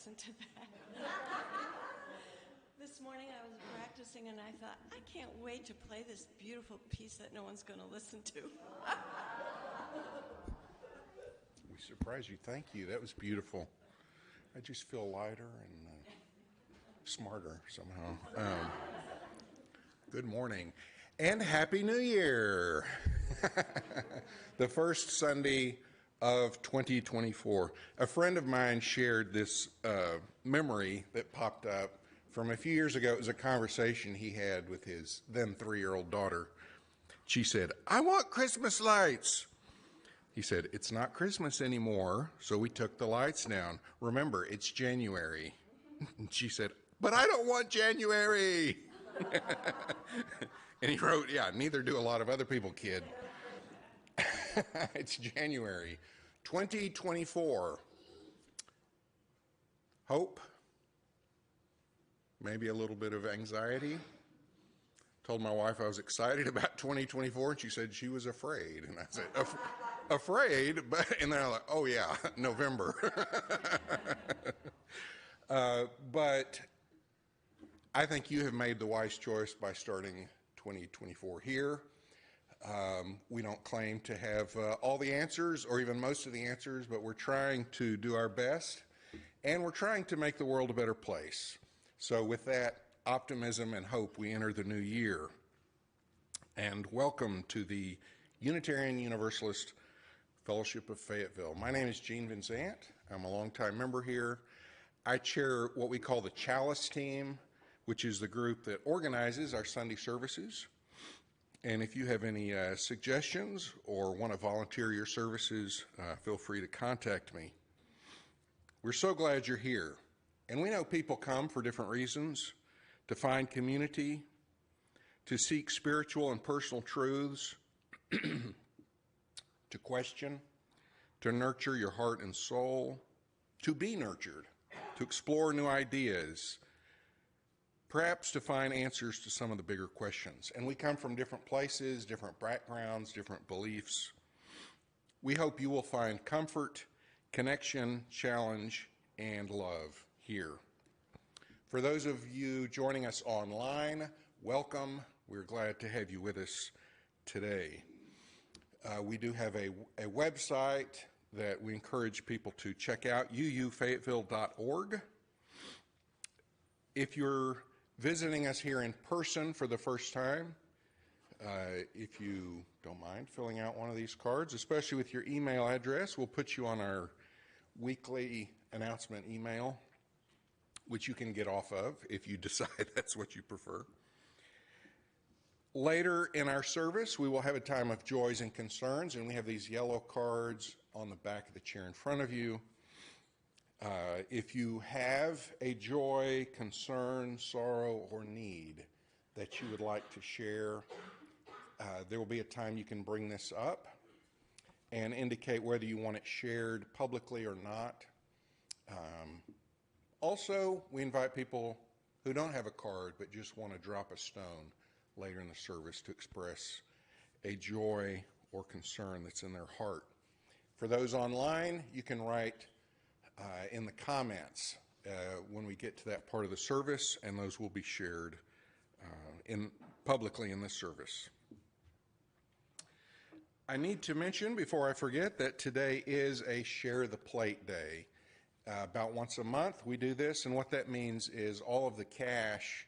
listen to that. This morning I was practicing and I thought, I can't wait to play this beautiful piece that no one's going to listen to. We surprised you. Thank you. That was beautiful. I just feel lighter and smarter somehow. Good morning and Happy New Year. The first Sunday of 2024. A friend of mine shared this memory that popped up from a few years ago. It was a conversation he had with his then 3-year-old daughter. She said, "I want Christmas lights." He said, "It's not Christmas anymore, so we took the lights down. Remember, it's January." And she said, "But I don't want January." And he wrote, "Yeah, neither do a lot of other people, kid." It's January 2024. Hope, maybe a little bit of anxiety. Told my wife I was excited about 2024, and she said she was afraid. And I said, afraid? And then I'm like, oh yeah, November. But I think you have made the wise choice by starting 2024 here. We don't claim to have all the answers or even most of the answers, but we're trying to do our best, and we're trying to make the world a better place. So with that optimism and hope, we enter the new year. And welcome to the Unitarian Universalist Fellowship of Fayetteville. My name is Gene Vincent. I'm a longtime member here. I chair what we call the Chalice Team, which is the group that organizes our Sunday services. And if you have any suggestions or want to volunteer your services, feel free to contact me. We're so glad you're here. And we know people come for different reasons: to find community, to seek spiritual and personal truths, to question, to nurture your heart and soul, to be nurtured, to explore new ideas, perhaps to find answers to some of the bigger questions. And we come from different places, different backgrounds, different beliefs. We hope you will find comfort, connection, challenge, and love here. For those of you joining us online, welcome. We're glad to have you with us today. We do have a website that we encourage people to check out, UUFayetteville.org. If you're visiting us here in person for the first time, if you don't mind filling out one of these cards, especially with your email address, we'll put you on our weekly announcement email, which you can get off of if you decide that's what you prefer. Later in our service, we will have a time of joys and concerns, and we have these yellow cards on the back of the chair in front of you. If you have a joy, concern, sorrow, or need that you would like to share, there will be a time you can bring this up and indicate whether you want it shared publicly or not. Also, we invite people who don't have a card but just want to drop a stone later in the service to express a joy or concern that's in their heart. For those online, you can write in the comments when we get to that part of the service, and those will be shared publicly in this service. I need to mention before I forget that today is a Share the Plate Day. About once a month we do this, and what that means is all of the cash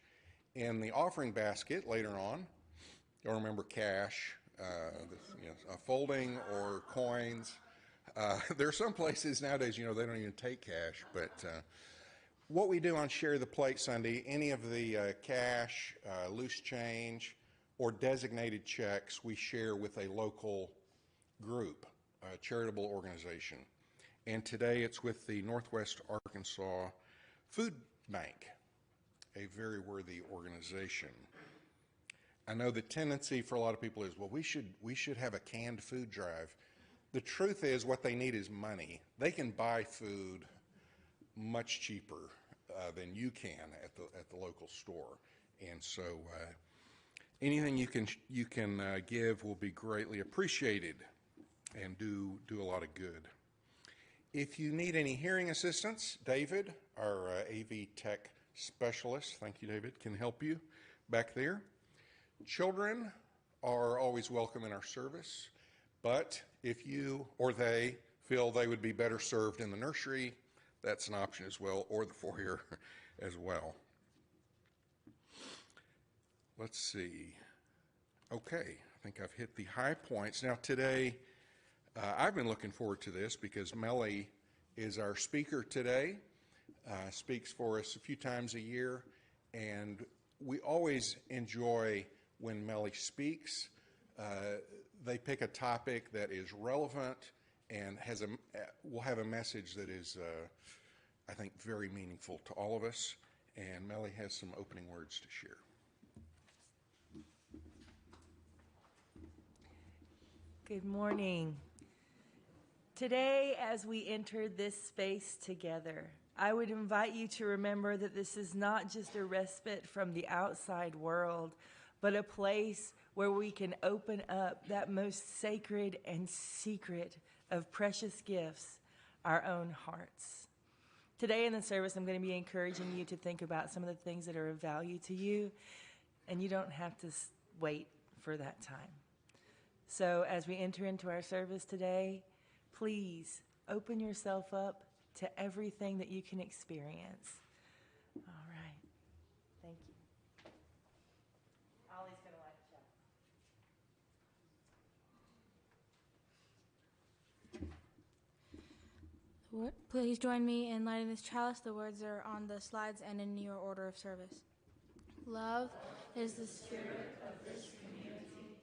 in the offering basket later on, you'll remember cash, folding or coins. There are some places nowadays, they don't even take cash, but what we do on Share the Plate Sunday, any of the cash, loose change, or designated checks we share with a local group, a charitable organization. And today it's with the Northwest Arkansas Food Bank, a very worthy organization. I know the tendency for a lot of people is, well, we should have a canned food drive. The truth is, what they need is money. They can buy food much cheaper than you can at the local store, and so anything you can give will be greatly appreciated and do a lot of good. If you need any hearing assistance, David, our AV tech specialist, thank you, David, can help you back there. Children are always welcome in our service, but if you or they feel they would be better served in the nursery, that's an option as well, or the foyer as well. Let's see. Okay, I think I've hit the high points. Now today, I've been looking forward to this because Melly is our speaker today, speaks for us a few times a year, and we always enjoy when Melly speaks. They pick a topic that is relevant and will have a message that is, I think, very meaningful to all of us, and Melly has some opening words to share. Good morning. Today, as we enter this space together, I would invite you to remember that this is not just a respite from the outside world, but a place where we can open up that most sacred and secret of precious gifts, our own hearts. Today in the service, I'm going to be encouraging you to think about some of the things that are of value to you, and you don't have to wait for that time. So as we enter into our service today, please open yourself up to everything that you can experience. All right. Thank you. Ollie's going to light a chalice. Please join me in lighting this chalice. The words are on the slides and in your order of service. Love is the spirit of this community,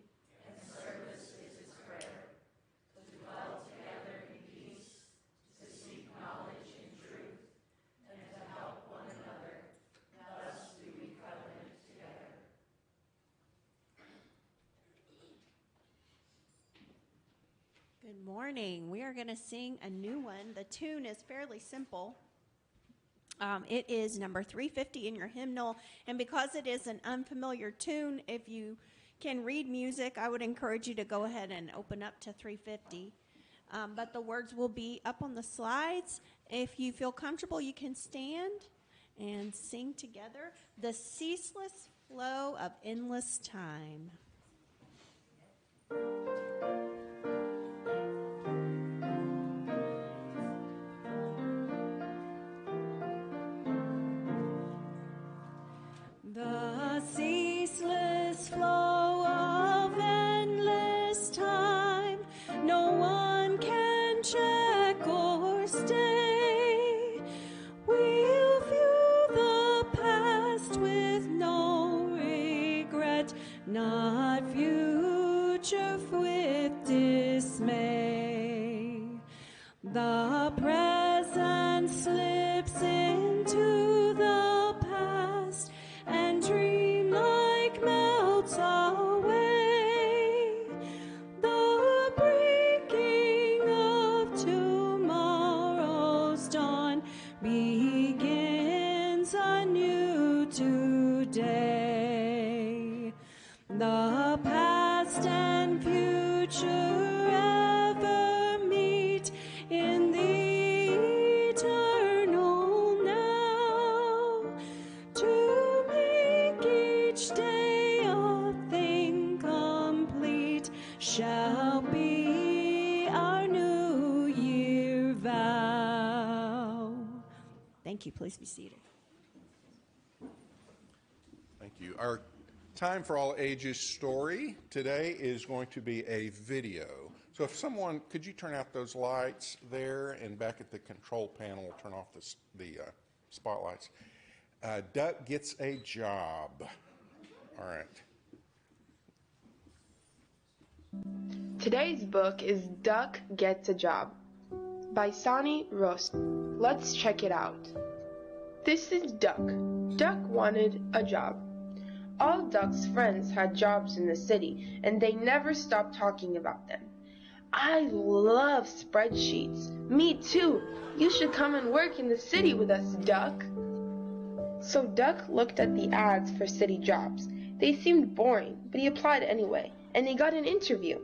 and service is its prayer. To dwell together in peace, to seek knowledge in truth, and to help one another. Thus do we covenant together. Good morning. We are going to sing a new one. The tune is fairly simple. It is number 350 in your hymnal, and because it is an unfamiliar tune, if you can read music, I would encourage you to go ahead and open up to 350. But the words will be up on the slides. If you feel comfortable, you can stand and sing together. The ceaseless flow of endless time. The ceaseless flow of endless time, no one can check or stay. We'll view the past with no regret, not future with dismay. The present slips into the past, and dream-like melts away. The breaking of tomorrow's dawn begins anew today. The past and future ever meet in the eternal now, to make each day a thing complete shall be our New Year vow. Thank you. Please be seated. Thank you. Our Time for All Ages story today is going to be a video. So if someone, could you turn out those lights there, and back at the control panel, we'll turn off the spotlights. Duck Gets a Job. All right. Today's book is Duck Gets a Job by Sonny Rost. Let's check it out. This is Duck. Duck wanted a job. All Duck's friends had jobs in the city, and they never stopped talking about them. I love spreadsheets. Me too. You should come and work in the city with us, Duck. So Duck looked at the ads for city jobs. They seemed boring, but he applied anyway, and he got an interview.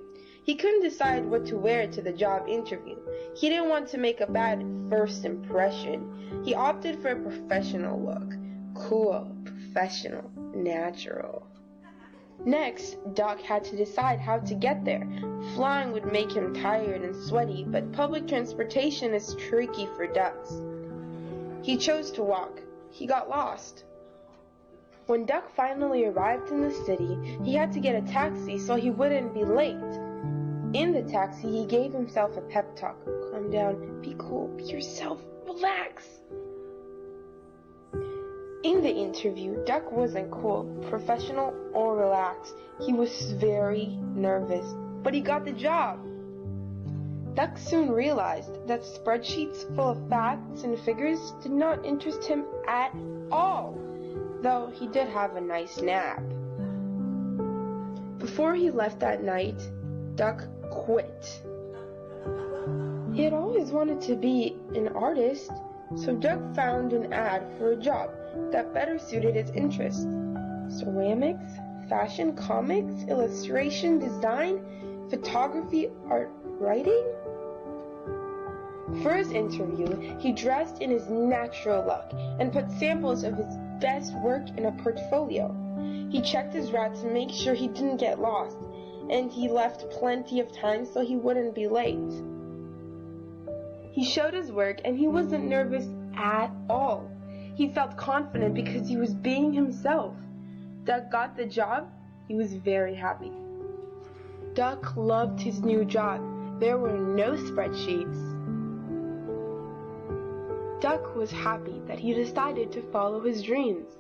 He couldn't decide what to wear to the job interview. He didn't want to make a bad first impression. He opted for a professional look. Cool, professional, natural. Next, Duck had to decide how to get there. Flying would make him tired and sweaty, but public transportation is tricky for ducks. He chose to walk. He got lost. When Duck finally arrived in the city, he had to get a taxi so he wouldn't be late. In the taxi, he gave himself a pep talk. Calm down, be cool, be yourself, relax. In the interview, Duck wasn't cool, professional, or relaxed. He was very nervous, but he got the job. Duck soon realized that spreadsheets full of facts and figures did not interest him at all, though he did have a nice nap. Before he left that night, Duck quit. He had always wanted to be an artist, so Duck found an ad for a job that better suited his interests. Ceramics, fashion, comics, illustration, design, photography, art, writing? For his interview, he dressed in his natural look and put samples of his best work in a portfolio. He checked his route to make sure he didn't get lost, and he left plenty of time so he wouldn't be late. He showed his work and he wasn't nervous at all. He felt confident because he was being himself. Duck got the job. He was very happy. Duck loved his new job. There were no spreadsheets. Duck was happy that he decided to follow his dreams.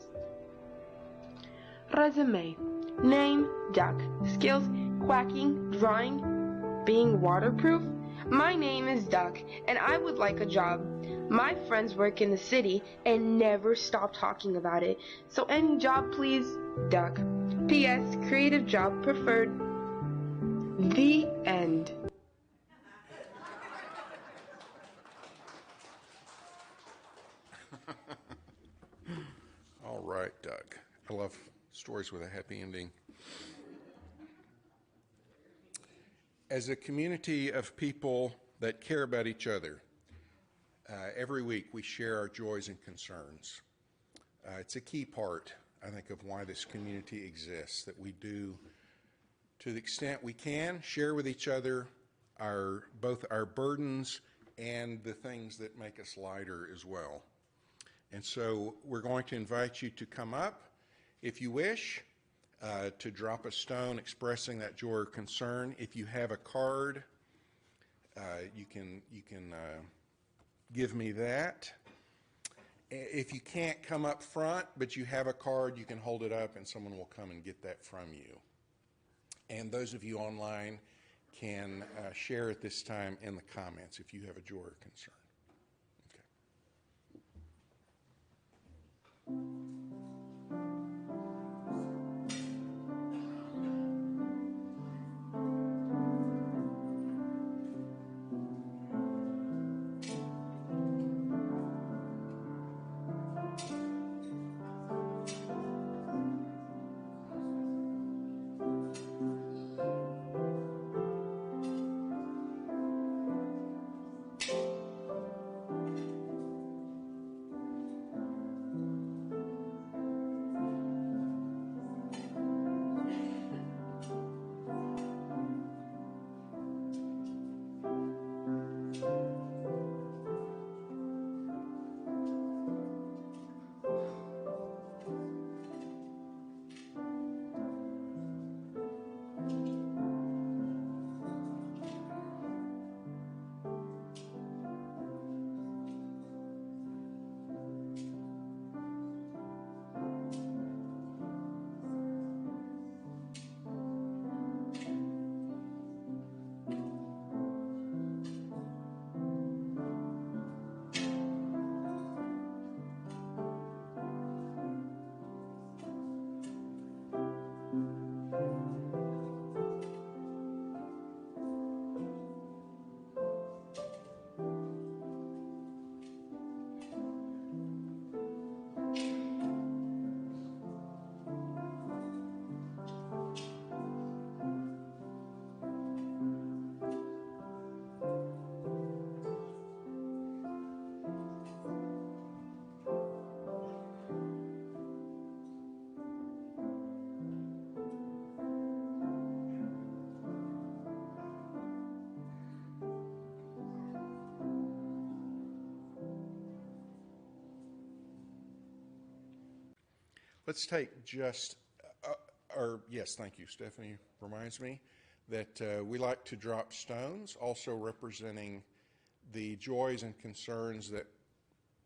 Resume. Name, Duck. Skills, quacking, drawing, being waterproof. My name is Duck, and I would like a job. My friends work in the city and never stop talking about it. So any job, please, Duck. P.S. Creative job preferred. The end. All right, Doug. I love stories with a happy ending. As a community of people that care about each other, every week we share our joys and concerns. It's a key part, I think, of why this community exists, that we do, to the extent we can, share with each other both our burdens and the things that make us lighter as well. And so we're going to invite you to come up, if you wish, to drop a stone expressing that joy or concern. If you have a card, you can give me that. If you can't come up front, but you have a card, you can hold it up and someone will come and get that from you. And those of you online can share at this time in the comments if you have a joy or concern. Let's take just, yes, thank you. Stephanie reminds me that we like to drop stones, also representing the joys and concerns that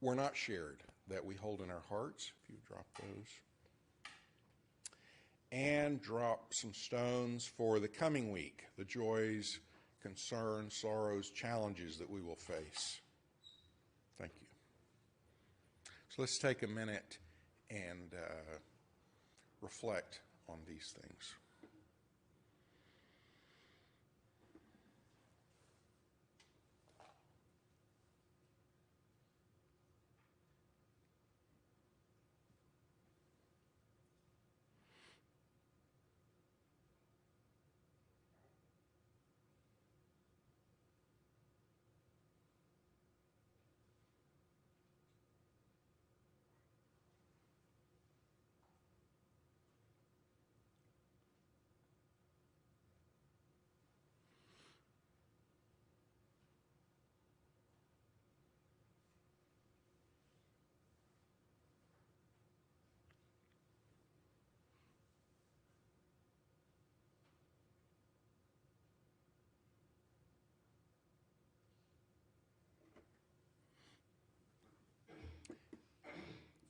were not shared, that we hold in our hearts. If you drop those. And drop some stones for the coming week, the joys, concerns, sorrows, challenges that we will face. Thank you. So let's take a minute and reflect on these things.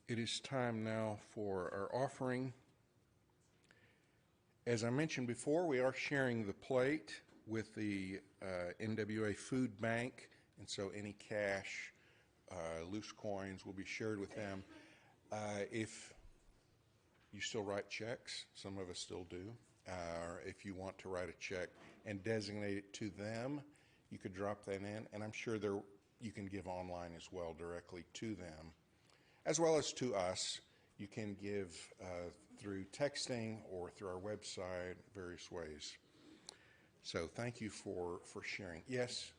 It is time now for our offering. As I mentioned before, we are sharing the plate with the NWA Food Bank, and so any cash, loose coins will be shared with them. If you still write checks, some of us still do, or if you want to write a check and designate it to them, you could drop that in, and I'm sure you can give online as well directly to them, as well as to us. You can give through texting or through our website, various ways. So thank you for sharing. Yes?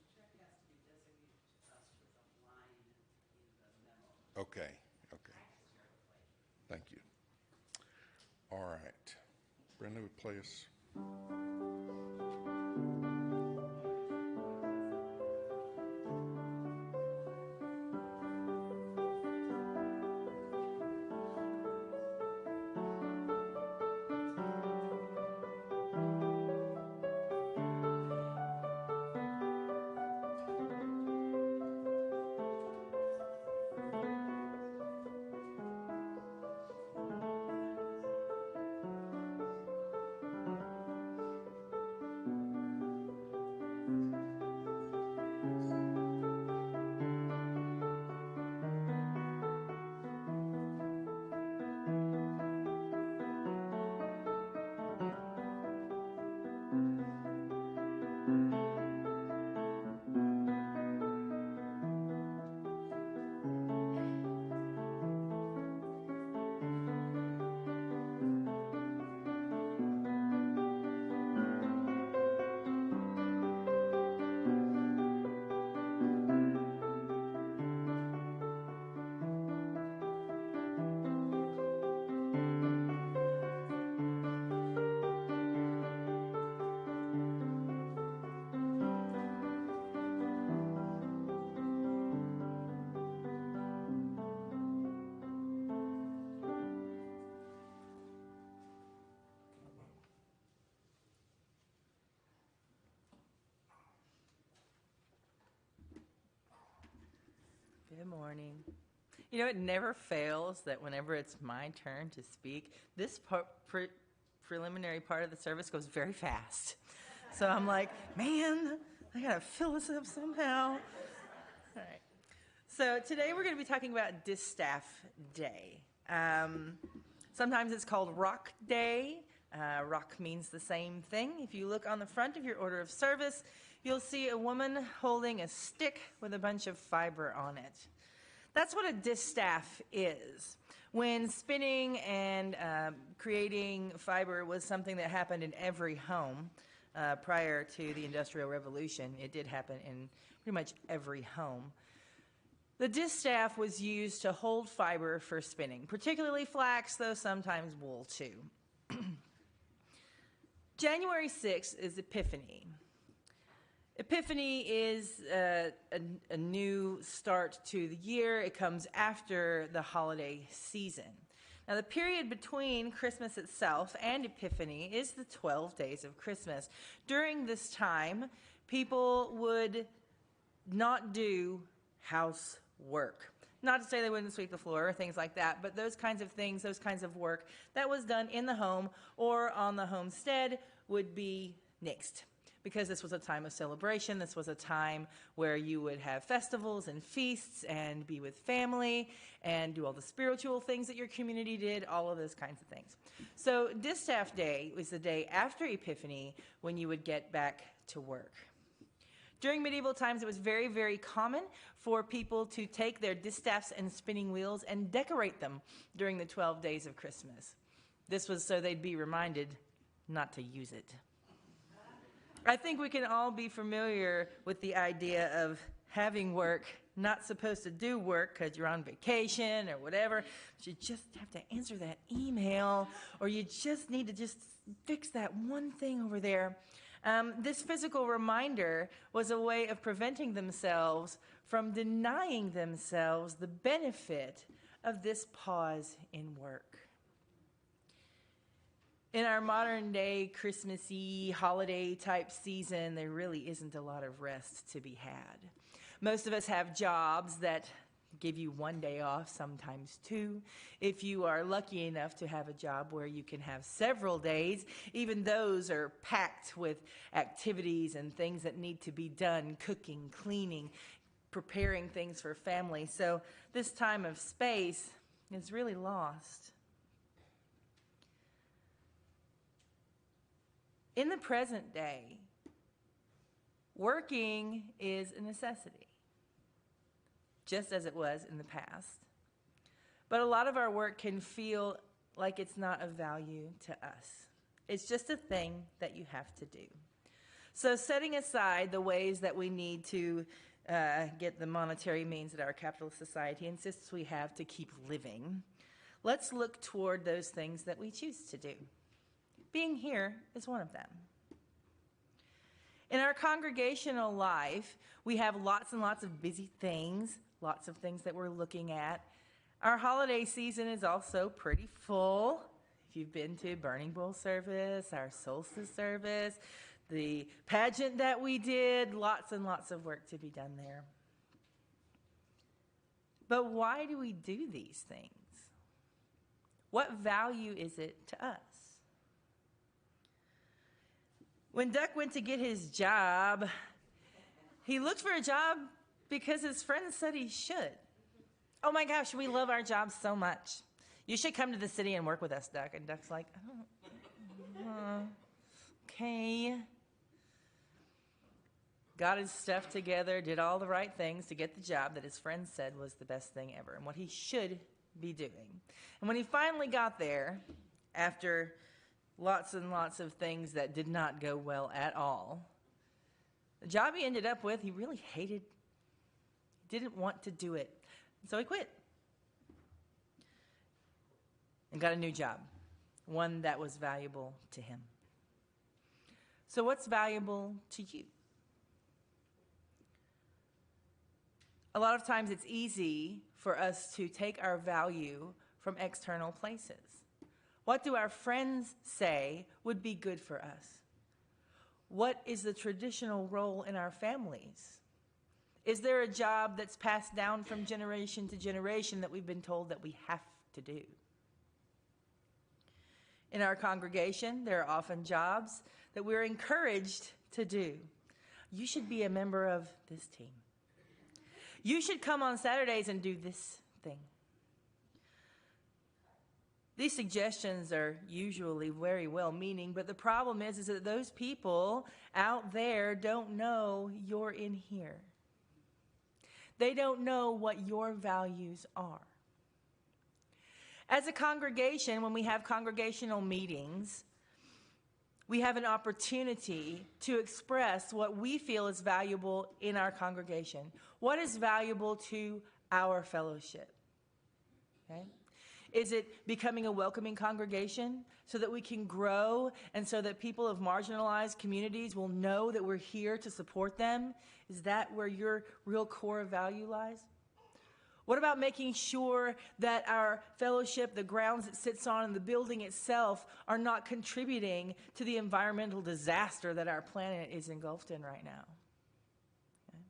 Okay. Thank you. All right. Brenda would play us. Good morning. You know, it never fails that whenever it's my turn to speak, this preliminary part of the service goes very fast. So I'm like, man, I gotta fill this up somehow. All right. So today we're going to be talking about Distaff Day. Sometimes it's called Rock Day. Rock means the same thing. If you look on the front of your order of service, you'll see a woman holding a stick with a bunch of fiber on it. That's what a distaff is. When spinning and creating fiber was something that happened in every home prior to the Industrial Revolution, it did happen in pretty much every home. The distaff was used to hold fiber for spinning, particularly flax, though sometimes wool too. January 6th is Epiphany. Epiphany is a new start to the year. It comes after the holiday season. Now, the period between Christmas itself and Epiphany is the 12 days of Christmas. During this time, people would not do housework. Not to say they wouldn't sweep the floor or things like that, but those kinds of things, those kinds of work that was done in the home or on the homestead would be nixed. Because this was a time of celebration, this was a time where you would have festivals and feasts and be with family and do all the spiritual things that your community did, all of those kinds of things. So Distaff Day was the day after Epiphany when you would get back to work. During medieval times, it was very, very common for people to take their distaffs and spinning wheels and decorate them during the 12 days of Christmas. This was so they'd be reminded not to use it. I think we can all be familiar with the idea of having work, not supposed to do work because you're on vacation or whatever, but you just have to answer that email, or you just need to just fix that one thing over there. This physical reminder was a way of preventing themselves from denying themselves the benefit of this pause in work. In our modern day Christmassy holiday type season, there really isn't a lot of rest to be had. Most of us have jobs that give you one day off, sometimes two. If you are lucky enough to have a job where you can have several days, even those are packed with activities and things that need to be done, cooking, cleaning, preparing things for family. So this time of space is really lost. In the present day, working is a necessity, just as it was in the past. But a lot of our work can feel like it's not of value to us. It's just a thing that you have to do. So setting aside the ways that we need to get the monetary means that our capitalist society insists we have to keep living, let's look toward those things that we choose to do. Being here is one of them. In our congregational life, we have lots and lots of busy things, lots of things that we're looking at. Our holiday season is also pretty full. If you've been to Burning Bull service, our solstice service, the pageant that we did, lots and lots of work to be done there. But why do we do these things? What value is it to us? When Duck went to get his job, he looked for a job because his friends said he should. Oh my gosh, we love our jobs so much. You should come to the city and work with us, Duck. And Duck's like, okay. Got his stuff together, did all the right things to get the job that his friends said was the best thing ever and what he should be doing. And when he finally got there, after lots and lots of things that did not go well at all, the job he ended up with, he really hated. He didn't want to do it. So he quit and got a new job, one that was valuable to him. So what's valuable to you? A lot of times it's easy for us to take our value from external places. What do our friends say would be good for us? What is the traditional role in our families? Is there a job that's passed down from generation to generation that we've been told that we have to do? In our congregation, there are often jobs that we're encouraged to do. You should be a member of this team. You should come on Saturdays and do this thing. These suggestions are usually very well-meaning, but the problem is that those people out there don't know you're in here. They don't know what your values are. As a congregation, when we have congregational meetings, we have an opportunity to express what we feel is valuable in our congregation. What is valuable to our fellowship? Okay? Is it becoming a welcoming congregation so that we can grow and so that people of marginalized communities will know that we're here to support them? Is that where your real core value lies? What about making sure that our fellowship, the grounds it sits on, and the building itself are not contributing to the environmental disaster that our planet is engulfed in right now? Okay.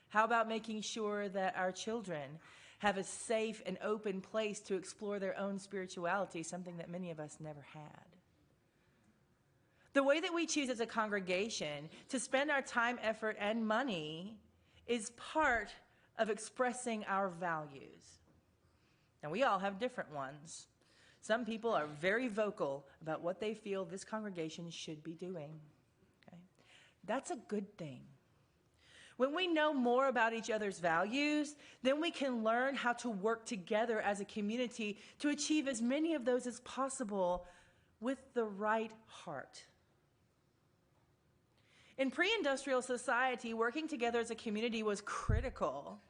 How about making sure that our children have a safe and open place to explore their own spirituality, something that many of us never had? The way that we choose as a congregation to spend our time, effort, and money is part of expressing our values. And we all have different ones. Some people are very vocal about what they feel this congregation should be doing. Okay? That's a good thing. When we know more about each other's values, then we can learn how to work together as a community to achieve as many of those as possible with the right heart. In pre-industrial society, working together as a community was critical.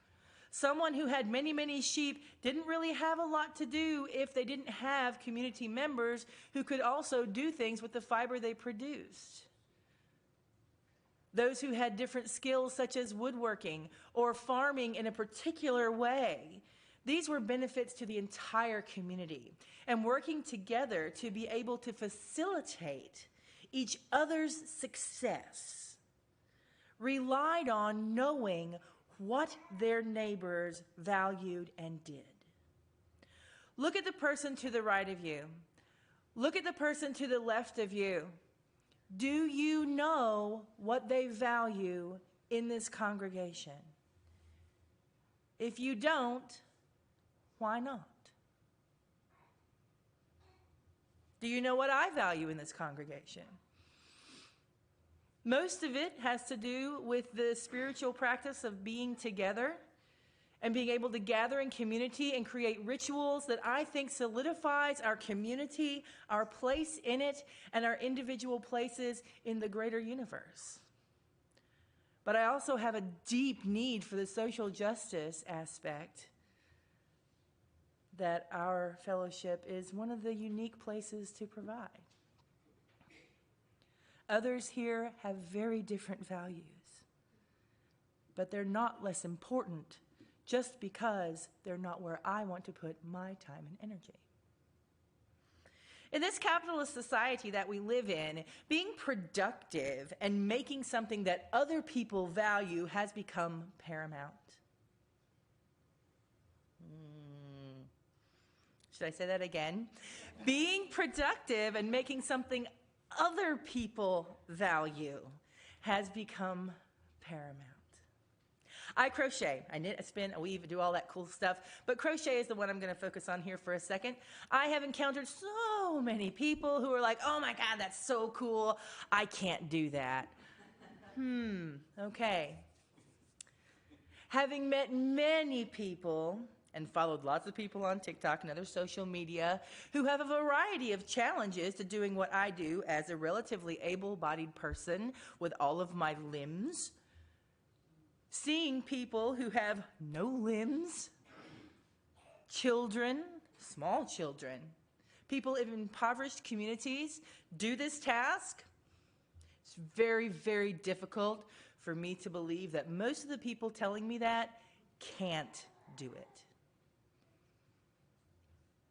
Someone who had many, many sheep didn't really have a lot to do if they didn't have community members who could also do things with the fiber they produced. Those who had different skills such as woodworking or farming in a particular way, these were benefits to the entire community. And working together to be able to facilitate each other's success relied on knowing what their neighbors valued and did. Look at the person to the right of you. Look at the person to the left of you. Do you know what they value in this congregation? If you don't, why not? Do you know what I value in this congregation? Most of it has to do with the spiritual practice of being together and being able to gather in community and create rituals that I think solidifies our community, our place in it, and our individual places in the greater universe. But I also have a deep need for the social justice aspect that our fellowship is one of the unique places to provide. Others here have very different values, but they're not less important just because they're not where I want to put my time and energy. In this capitalist society that we live in, being productive and making something that other people value has become paramount. Should I say that again? Being productive and making something other people value has become paramount. I crochet. I knit, I spin, I weave, I do all that cool stuff. But crochet is the one I'm going to focus on here for a second. I have encountered so many people who are like, oh my God, that's so cool. I can't do that. Okay. Having met many people and followed lots of people on TikTok and other social media who have a variety of challenges to doing what I do as a relatively able-bodied person with all of my limbs. Seeing people who have no limbs, children, small children, people in impoverished communities do this task, it's very, very difficult for me to believe that most of the people telling me that can't do it.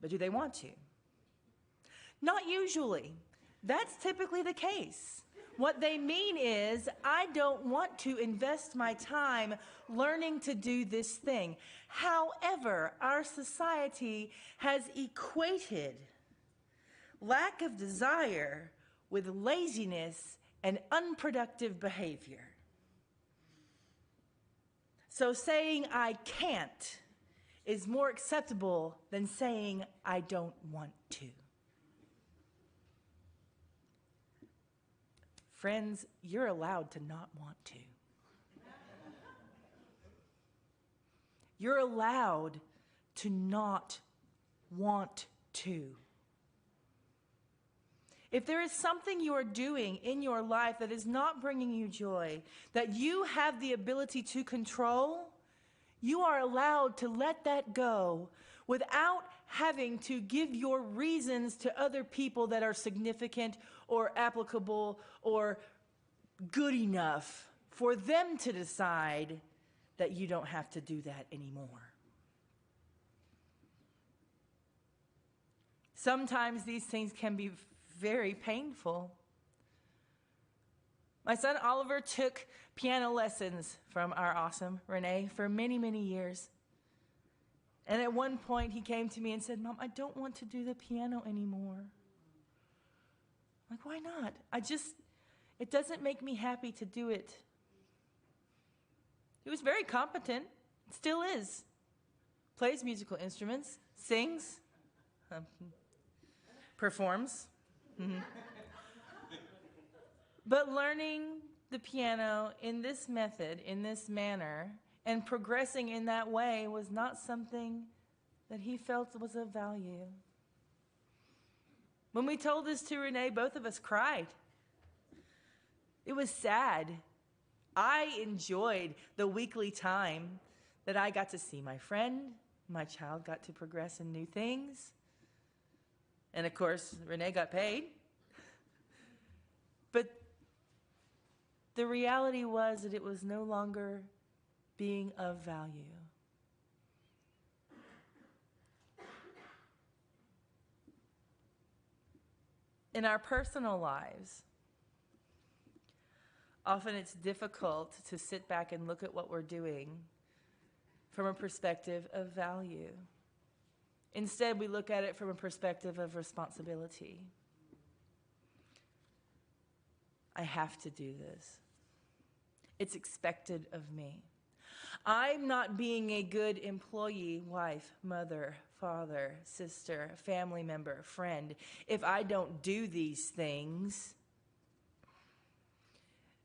But do they want to? Not usually. That's typically the case. What they mean is, I don't want to invest my time learning to do this thing. However, our society has equated lack of desire with laziness and unproductive behavior. So saying I can't is more acceptable than saying I don't want to. Friends, you're allowed to not want to. You're allowed to not want to. If there is something you are doing in your life that is not bringing you joy, that you have the ability to control, you are allowed to let that go without having to give your reasons to other people that are significant or applicable or good enough for them to decide that you don't have to do that anymore. Sometimes these things can be very painful. My son Oliver took piano lessons from our awesome Renee for many, many years. And at one point he came to me and said, "Mom, I don't want to do the piano anymore." I'm like, "Why not?" It doesn't make me happy to do it. He was very competent, still is. Plays musical instruments, sings, performs. But learning the piano in this method, in this manner, and progressing in that way was not something that he felt was of value. When we told this to Renee, both of us cried. It was sad. I enjoyed the weekly time that I got to see my friend. My child got to progress in new things. And of course, Renee got paid. But the reality was that it was no longer being of value. In our personal lives, often it's difficult to sit back and look at what we're doing from a perspective of value. Instead, we look at it from a perspective of responsibility. I have to do this. It's expected of me. I'm not being a good employee, wife, mother, father, sister, family member, friend, if I don't do these things.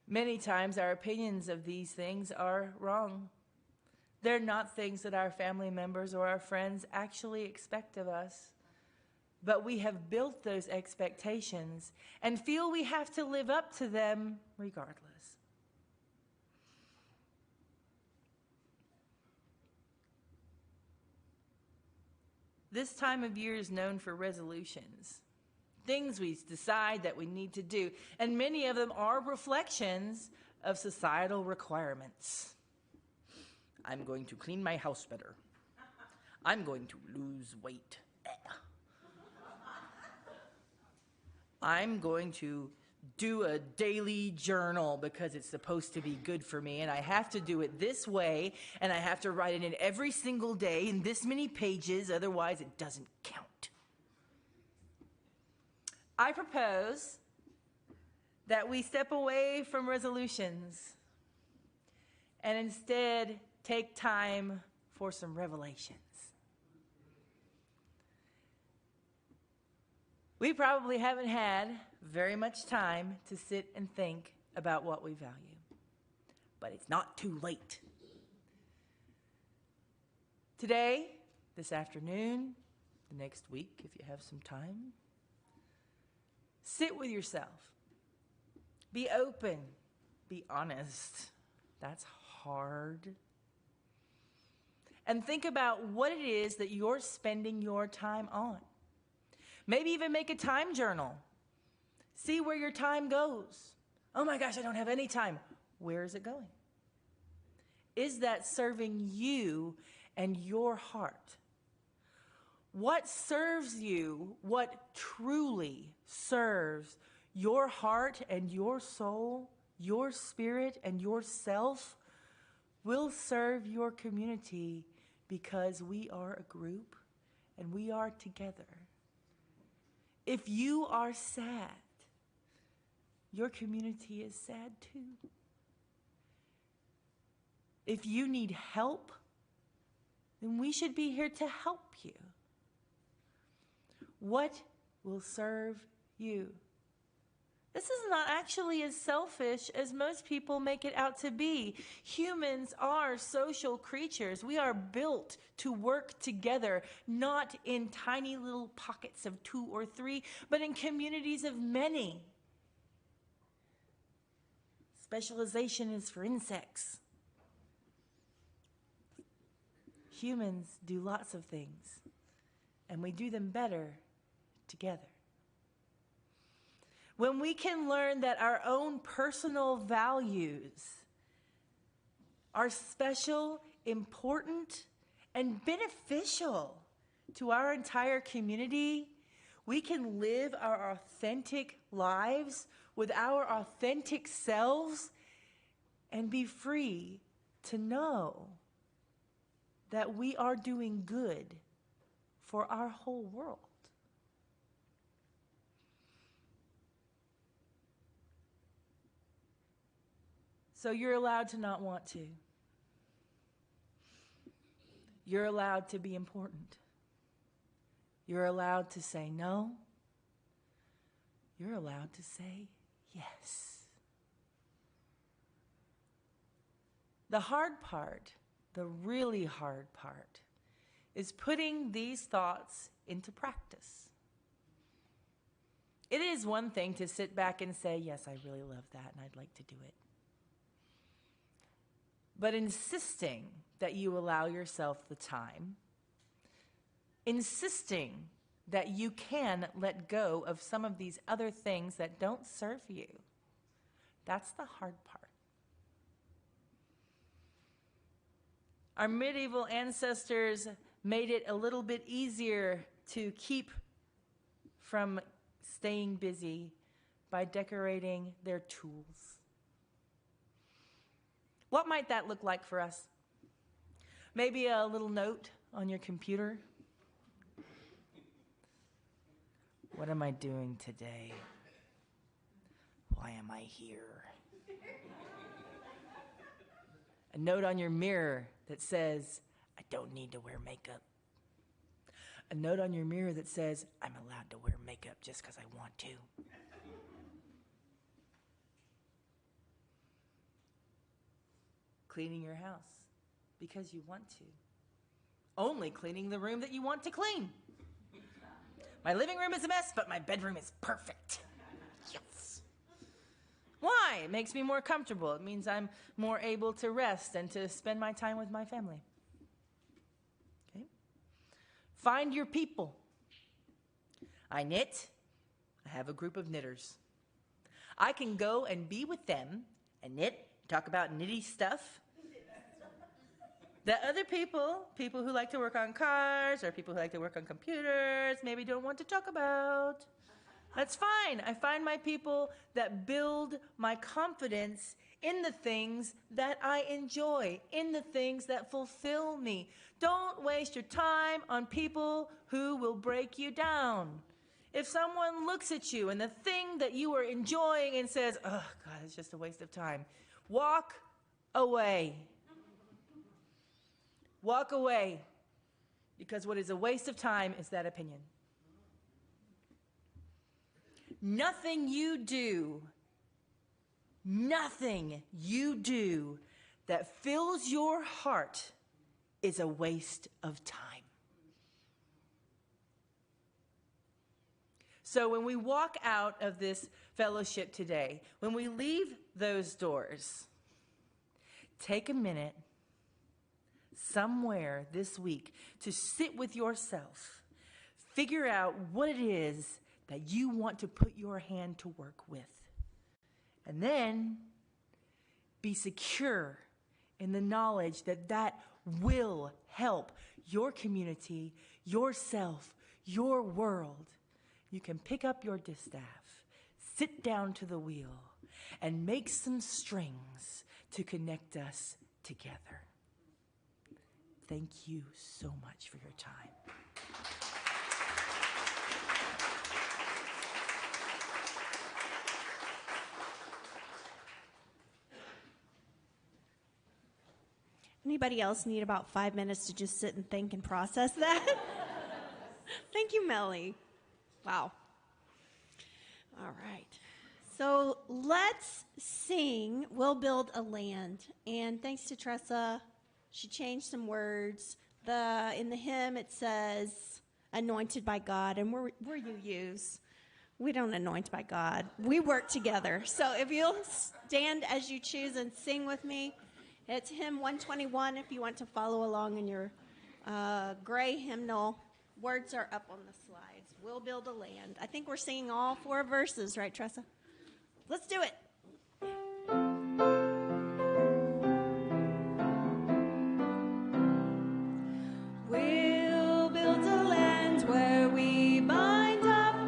Many times our opinions of these things are wrong. They're not things that our family members or our friends actually expect of us. But we have built those expectations and feel we have to live up to them regardless. This time of year is known for resolutions, things we decide that we need to do, and many of them are reflections of societal requirements. I'm going to clean my house better. I'm going to lose weight. I'm going to do a daily journal because it's supposed to be good for me, and I have to do it this way, and I have to write it in every single day in this many pages, otherwise it doesn't count. I propose that we step away from resolutions and instead take time for some revelations. We probably haven't had very much time to sit and think about what we value, but it's not too late. Today, this afternoon, the next week, if you have some time, sit with yourself. Be open. Be honest. That's hard. And think about what it is that you're spending your time on. Maybe even make a time journal. See where your time goes. Oh my gosh, I don't have any time. Where is it going? Is that serving you and your heart? What serves you, what truly serves your heart and your soul, your spirit and yourself, will serve your community because we are a group and we are together. If you are sad, your community is sad too. If you need help, then we should be here to help you. What will serve you? This is not actually as selfish as most people make it out to be. Humans are social creatures. We are built to work together, not in tiny little pockets of 2 or 3, but in communities of many. Specialization is for insects. Humans do lots of things, and we do them better together. When we can learn that our own personal values are special, important, and beneficial to our entire community, We can live our authentic lives with our authentic selves and be free to know that we are doing good for our whole world. So you're allowed to not want to. You're allowed to be important. You're allowed to say no. You're allowed to say yes. The hard part, the really hard part, is putting these thoughts into practice. It is one thing to sit back and say, yes, I really love that and I'd like to do it. But insisting that you allow yourself the time, insisting that you can let go of some of these other things that don't serve you, that's the hard part. Our medieval ancestors made it a little bit easier to keep from staying busy by decorating their tools. What might that look like for us? Maybe a little note on your computer. What am I doing today? Why am I here? A note on your mirror that says, I don't need to wear makeup. A note on your mirror that says, I'm allowed to wear makeup just because I want to. Cleaning your house because you want to. Only cleaning the room that you want to clean. My living room is a mess, but my bedroom is perfect. Yes. Why? It makes me more comfortable. It means I'm more able to rest and to spend my time with my family. Okay? Find your people. I knit. I have a group of knitters. I can go and be with them and knit, talk about nitty stuff. That other people who like to work on cars or people who like to work on computers, maybe don't want to talk about. That's fine. I find my people that build my confidence in the things that I enjoy, in the things that fulfill me. Don't waste your time on people who will break you down. If someone looks at you and the thing that you are enjoying and says, oh, God, it's just a waste of time, walk away. Walk away, because what is a waste of time is that opinion. Nothing you do that fills your heart is a waste of time. So when we walk out of this fellowship today, when we leave those doors, take a minute somewhere this week to sit with yourself, figure out what it is that you want to put your hand to work with, and then be secure in the knowledge that that will help your community, yourself, your world. You can pick up your distaff, sit down to the wheel, and make some strings to connect us together. Thank you so much for your time. Anybody else need about 5 minutes to just sit and think and process that? Thank you, Melly. Wow. All right. So let's sing We'll Build a Land. And thanks to Tressa, she changed some words. In the hymn it says, anointed by God, and we're UUs. We don't anoint by God. We work together. So if you'll stand as you choose and sing with me, it's hymn 121 if you want to follow along in your gray hymnal. Words are up on the slides. We'll build a land. I think we're singing all 4 verses, right, Tressa? Let's do it. We'll build a land where we bind up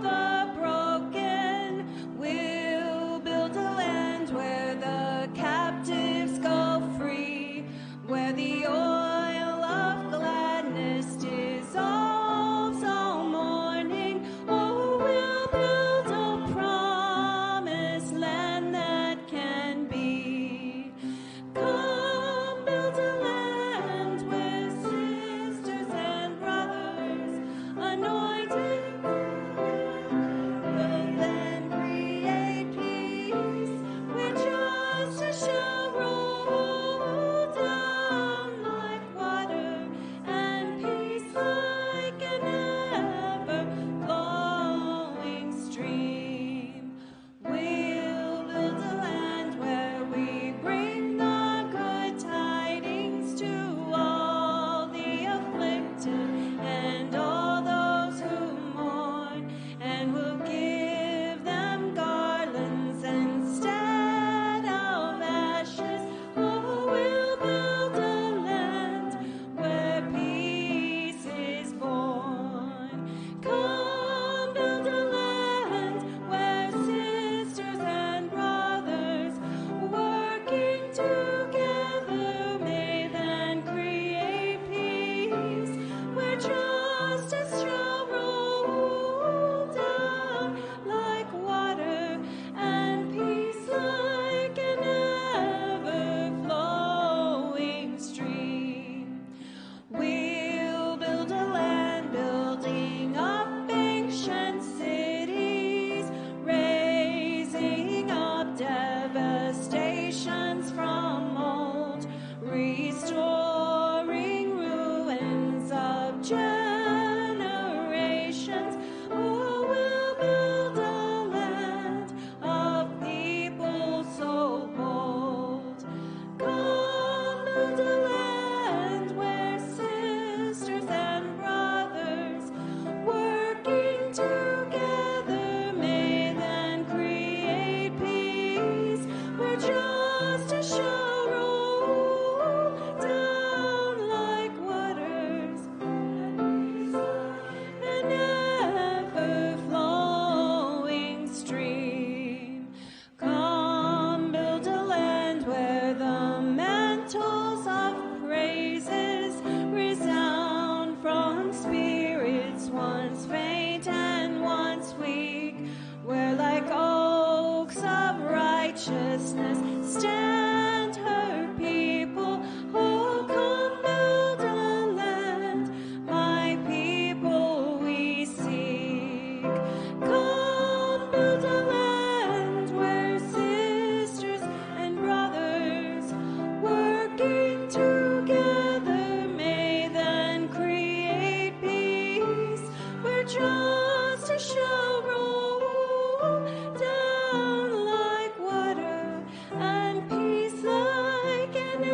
trust shall roll down like water, and peace like an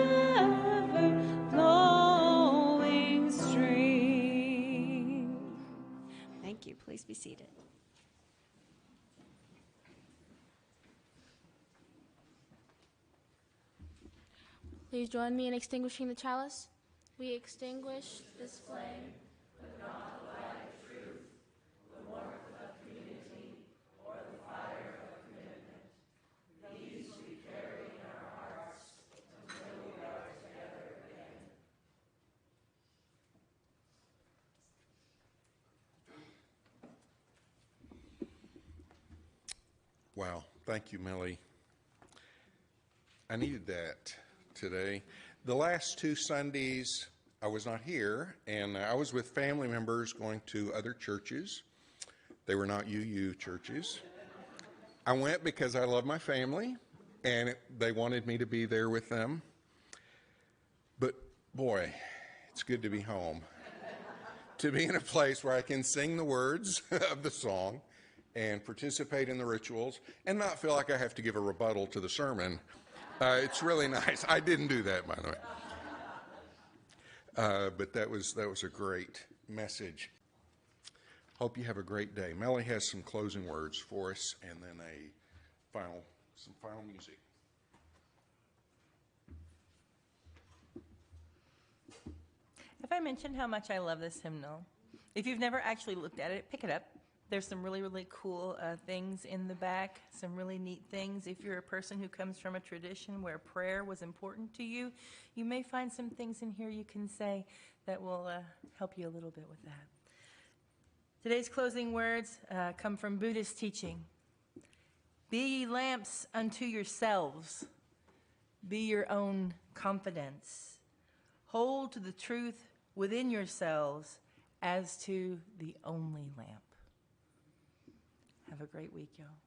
ever-flowing stream. Thank you. Please be seated. Please join me in extinguishing the chalice. We extinguish this flame. Wow, thank you, Melly. I needed that today. The last 2 Sundays, I was not here, and I was with family members going to other churches. They were not UU churches. I went because I love my family, and they wanted me to be there with them. But boy, it's good to be home. To be in a place where I can sing the words of the song and participate in the rituals and not feel like I have to give a rebuttal to the sermon. It's really nice. I didn't do that, by the way. But that was a great message. Hope you have a great day. Melly has some closing words for us and then some final music. Have I mentioned how much I love this hymnal? If you've never actually looked at it, pick it up. There's some really, really cool things in the back, some really neat things. If you're a person who comes from a tradition where prayer was important to you, you may find some things in here you can say that will help you a little bit with that. Today's closing words come from Buddhist teaching. Be ye lamps unto yourselves. Be your own confidence. Hold to the truth within yourselves as to the only lamp. Have a great week, y'all.